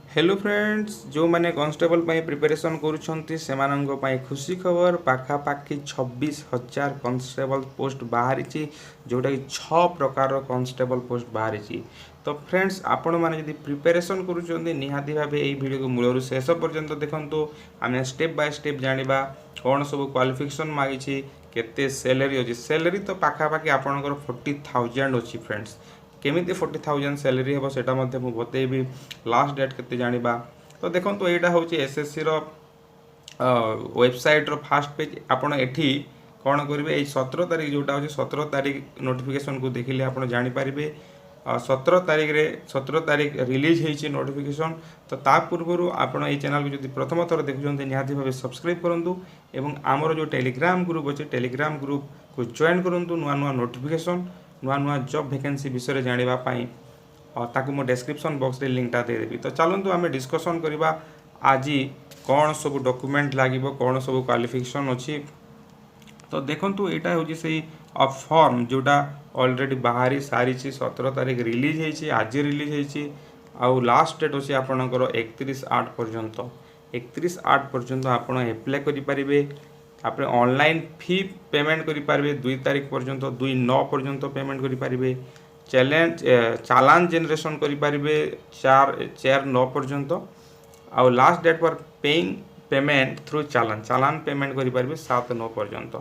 Hello friends, जो मैंने constable preparation करुँच से खुशी खबर पाखापाखि 26,000 कांस्टेबल पोस्ट बाहरी जोटा कि 6 प्रकार कांस्टेबल पोस्ट बाहरी। तो फ्रेंड्स आपण मैंने जब प्रिपरेशन करुँच निहाती भाव यही वीडियो को मूलर शेष पर्यंत देखूँ। आम स्टेप बाय स्टेप जाना कौन सब क्वालिफिकेशन मांगी केते सैलरी अच्छी। सैलरी तो पाखापाखि आपंकर 40,000 अच्छी फ्रेंड्स। केमी 40,000 सैलरी हे सेटा बतईबी। लास्ट डेट के जाना तो देखो यहाँ हूँ एसएससी वेबसाइट फास्ट पेज। आपड़ एठी कौन करेंगे 17 तारीख जोटा हो 17 तारीख नोटिफिकेशन को देखिले आप जानीपारे 17 तारीख रिलीज होती नोटिफिकेशन। तो ता पूर्व आपड़ ये चैनल को जो प्रथम थर देखुं निहाती भाव सब्सक्राइब करूँ और आमर जो टेलीग्राम ग्रुप अच्छे टेलीग्राम ग्रुप को जॉइन करूँ। नुआ नुआ नोटिफिकेशन नुआ नुआ जॉब वैकेंसी विषय जानापी ताकू मो डिस्क्रिप्शन बॉक्स रे लिंकटा देदेवी। तो चलतु आम डिस्कसन करवा आज कौन सब डॉक्यूमेंट लगे कौन सब क्वालिफिकेशन अच्छी। तो देखो यहाँ हूँ से फॉर्म जोटा ऑलरेडी बाहरी सारी 17 तारीख रिलीज होती आज रिलीज होती आउ लास्ट डेट अच्छे आपणकर 31/8 पर्यंत 31/8 पर्यंत आप एप्लाय करेंगे। आप ऑनलाइन फी पेमेंट करेंगे 2 तारीख पर्यंत 2/9 पर्यंत पेमेंट करेंगे। चालान जेनरेशन करेंगे 4/9 पर्यंत आउ last date for paying payment through चालान पेमेंट करेंगे 7/9 पर्यंत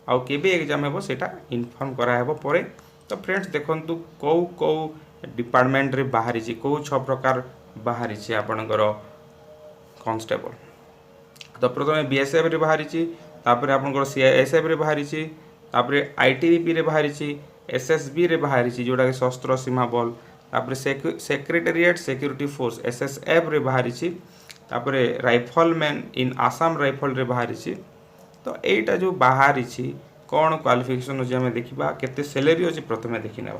आउ केबे एग्जाम हे सेटा इनफॉर्म कराहेबो परे। तो फ्रेंड्स देखंतु कौ डिपार्टमेंट रे बाहरी कौ 6 प्रकार बाहरी आपणकर कांस्टेबल। तो प्रथम बीएसएफ रे बाहरी आपणकर सीआईएसएफ रे बाहरी आईटीबीपी रे बाहरी एसएसबी रे बाहरी जोटा कि शस्त्र सीमा बल सेक्रेटेरिएट सिक्योरिटी फोर्स एसएसएफ रे बाहरी राइफलमैन इन आसाम राइफल रे बाहरी। तो यहीटा जो बाहरी कौन क्वालिफिकेशन अच्छे आम देखा केते सैलरी अच्छी प्रथम देखी ना।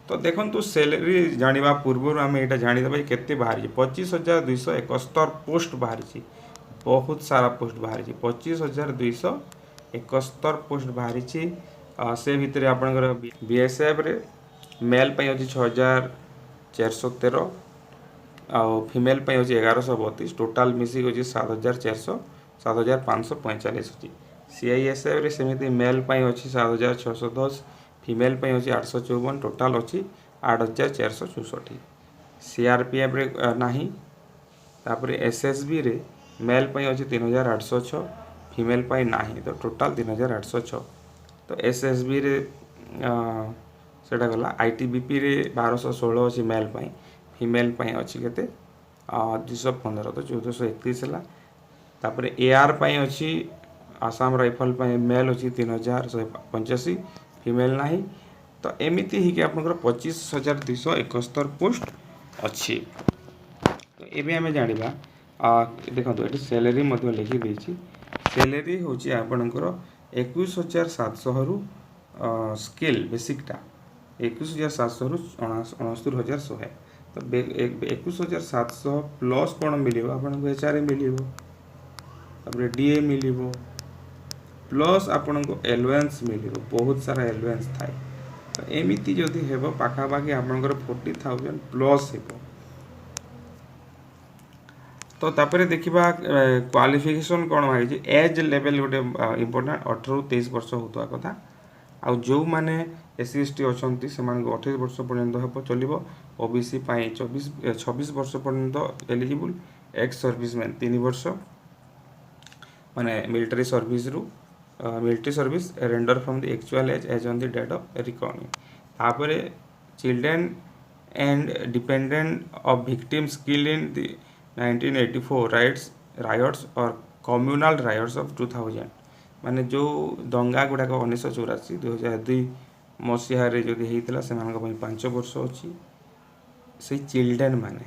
तो देखो सैलरी जाना पूर्व आम यहाँ जानीदे केते बाहरी 25,271 पोस्ट बाहरी। बहुत सारा पोस्ट बाहरी 25,271 पोस्ट बाहरी। से भितर आपंकर बीएसएफ रे मेल अच्छी 6,413 आउ फीमेल अच्छी 1,132 टोटाल मिसिक अच्छी 7,545 अच्छी। सीआईएसएफ रे सेमती मेल अच्छी 7,610 फीमेल अच्छी 854 टोटाल अच्छी 8,464। सीआरपीएफ रे नाही तापर एसएसबी रे मेल अच्छी 3,806 फीमेल नाही तो टोटाल 3,806। तो एसएसबी रे सेटा गला आईटीबीपी रे 1,216 अच्छी मेल फीमेल अच्छी केते 215 तो 1,431 है। तापर एआर अच्छी आसाम राइफल मेल अच्छी 3,185 फीमेल नाही। तो एमती ही आपंकर 25,271 पोस्ट अच्छी। तो ये आम जाना देखो ये सैलरी लिखी सैलरी हूँ आपंकर 21,700 रु स्केल बेसिकटा 21,700 रु 69,100। तो 21,700 प्लस कौन मिले आपको एचआरए मिले डीए मिले प्लस आपन को एलवेंस मिले बहुत सारा एलवेंस थाए। तो एमती जदि हे पाखापाखि आपंकर 40,000 प्लस हे। तो तापर देखा क्वालिफिकेशन कौन मांगी एज लेवल गोटे इम्पोर्टाट 18 ରୁ 23 वर्ष होता कथा। आउ जो मैंने एससी एसटी अच्छा से 28 वर्ष पर्यंत हम चलो। ओबीसी 26 वर्ष पर्यंत एलिजिबल। एक्स सर्विसमैन 3 वर्ष माने military service military service render from the actual age on the date of recording. तापर children and dependent of victim skill in the 1984 riots और कम्युनल राइट्स ऑफ 2000 माने जो दंगा गुड़ाक 1984 2002 मसीह जो होता से 5 वर्ष अच्छी से चिल्ड्रेन माने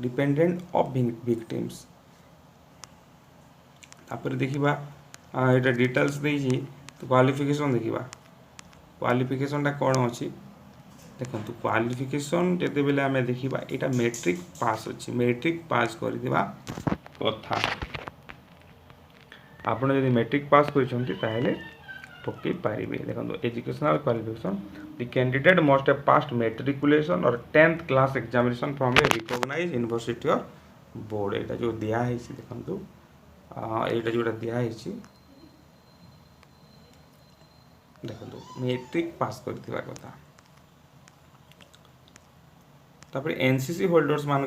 डिपेंडेंट ऑफ विक्टिम्स। तापर देखा यहाँ डिटेल्स देखिए। तो क्वालिफिकेशन देखा क्वालिफिकेशनटा कौन अच्छी देखो क्वालिफिकेशन जिते बेले आम देखा यहाँ मैट्रिक पास अच्छी मैट्रिक पास कर कथा। आपड़ जब मैट्रिक पास कर पकई पारे। देखो educational qualification the candidate must have passed matriculation और 10th class examination from a recognise university और बोर्ड। एटा जो दिया है देखो एटा जोटा दिया है देखो मेट्रिक पास करथिबा कथा। तापर एनसीसी होल्डर्स मान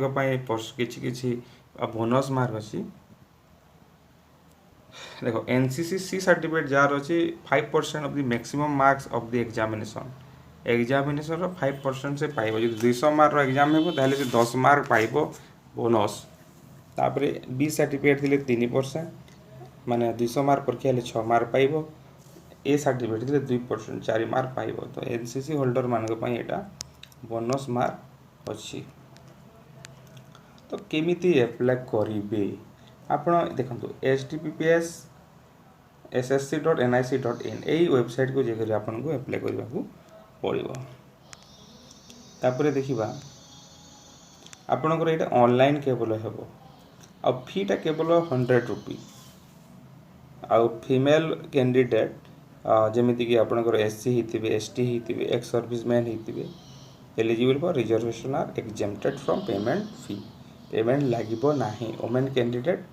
किसी बोनस मार्क अच्छी। देखो एनसीसी सी सर्टिफिकेट जार अच्छी 5% of the maximum marks of the examination. Examination 5% से पाइब जो 200 मार्क एग्जाम हो 10 मार्क पाइब बोनस। तापर बी सर्टिफिकेट थे 3% माने 200 मार्क परीक्षा 6 मार्क पाइब। ए सर्टिफिकेट थे 2% 4 मार्क पाइब। तो एनसीसी होल्डर मानक एटा बोनस मार्क अच्छी। तो केमिति एप्लाई करिवे आपण देखंतु https ssc.nic.in एई वेबसाइट को जेकर आपन को अप्लाई करबा को पड़िबो। तापर देखिबा आपनकर एटा ऑनलाइन केवल हेबो आ फीटा केवल 100 रुपी। आ फीमेल कैंडिडेट जेमिति कि आपनकर एससी हितिबे एसटी हितिबे एक्स सर्विसमैन हितिबे eligible for reservation are exempted from payment fee. Payment लागिबो नाही। वुमेन कैंडिडेट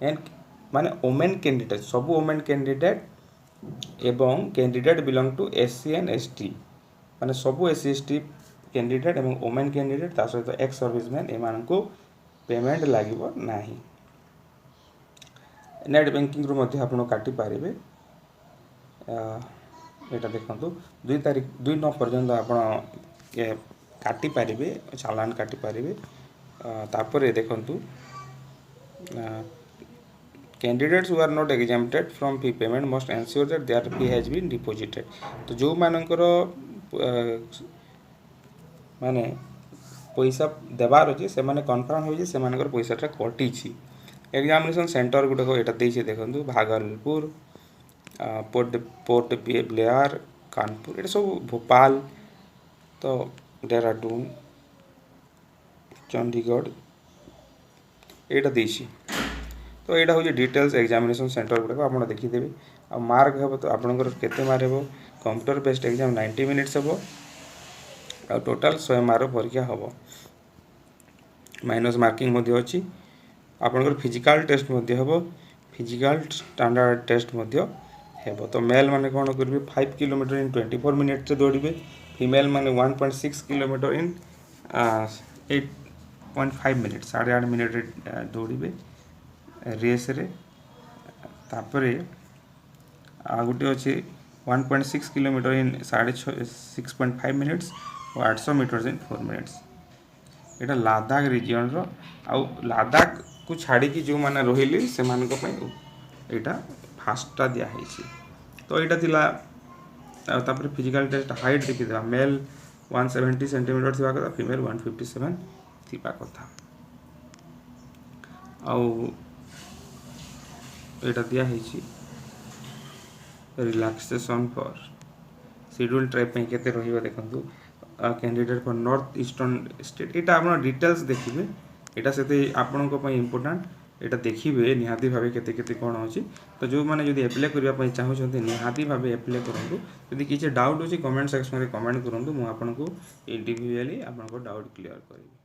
एंड माने वुमेन कैंडिडेट सब वुमेन कैंडिडेट एवं candidate belong to SC and ST माने सब एससी एसटी कैंडिडेट एवं वुमेन कैंडिडेट ता सहित एक्स सर्विसमैन एमान को पेमेंट लागिबो नाही। नेट बैंकिंग रो मध्ये आपण काटी पारिबे। एटा देखंतु 2 नौ पर्यंत आपण काटी पारिबे चालान काटी पारिबे। तापर देखंतु candidates who are not exempted from fee payment must ensure that their fee has been deposited। तो जो मानकर माने पैसा देवार अच्छे से माने कन्फर्म हो से मानकर पैसाटा कटी। एग्जामिनेशन सेंटर गुटक एटा देछि देखंतु भागलपुर पोर्ट ब्लेयर कानपुर एटा सब भोपाल तो देहरादून चंडीगढ़ एटा देछि। तो यहाँ हूँ डिटेल्स एग्जामिनेशन सेंटर गुड़ाक आप देखीदेवे। आ मार्क हे तो आपंकर केते मार्क हे कंप्यूटर बेस्ड एग्जाम 90 मिनिट्स हे आ टोटाल 100 मार्क परीक्षा हम माइनस मार्किंग अच्छी। आपंकर फिजिकल टेस्ट हम फिजिकल स्टैंडर्ड टेस्ट हेबो। तो मेल माने कौन करेंगे 5 किलोमीटर इन 24 मिनिट्स दौड़े। फीमेल माने 1.6 किलोमीटर इन 8.5 मिनिट 8.5 मिनिट दौड़े रेस रे। तापर आ गुटे अच्छे 1.6 किलोमीटर इन 6.5 मिनिट्स और 800 मीटर्स इन 4 मिनिट्स। यहाँ लद्दाख रिजन रो आउ लद्दाख को छाड़ी जो मैंने रही से यहाँ फास्टा दिखाई। तो यहाँ थिला तापर फिजिकल टेस्ट हाइट देखीदा मेल 170 सेंटीमीटर थिबा कथा फीमेल 157 थिबा कथा। आउ एटा दिया रिलैक्सेशन फॉर शेड्यूल ट्राइब पे केते रहिबो देखंतु candidate for north eastern state एटा आपण डिटेल्स देखिबे। एटा सेते आपण को पई इंपोर्टेंट एटा देखिबे निहाती भाबे केते केते कोन होची। तो जो माने जदी अप्लाई करबा पई चाहौ छथि निहाती भाबे अप्लाई करंतु। जदी किछि डाउट होची कमेंट सेक्शन रे कमेंट करंतु मु आपण को इंडिविजुअली आपण को डाउट क्लियर करिबे।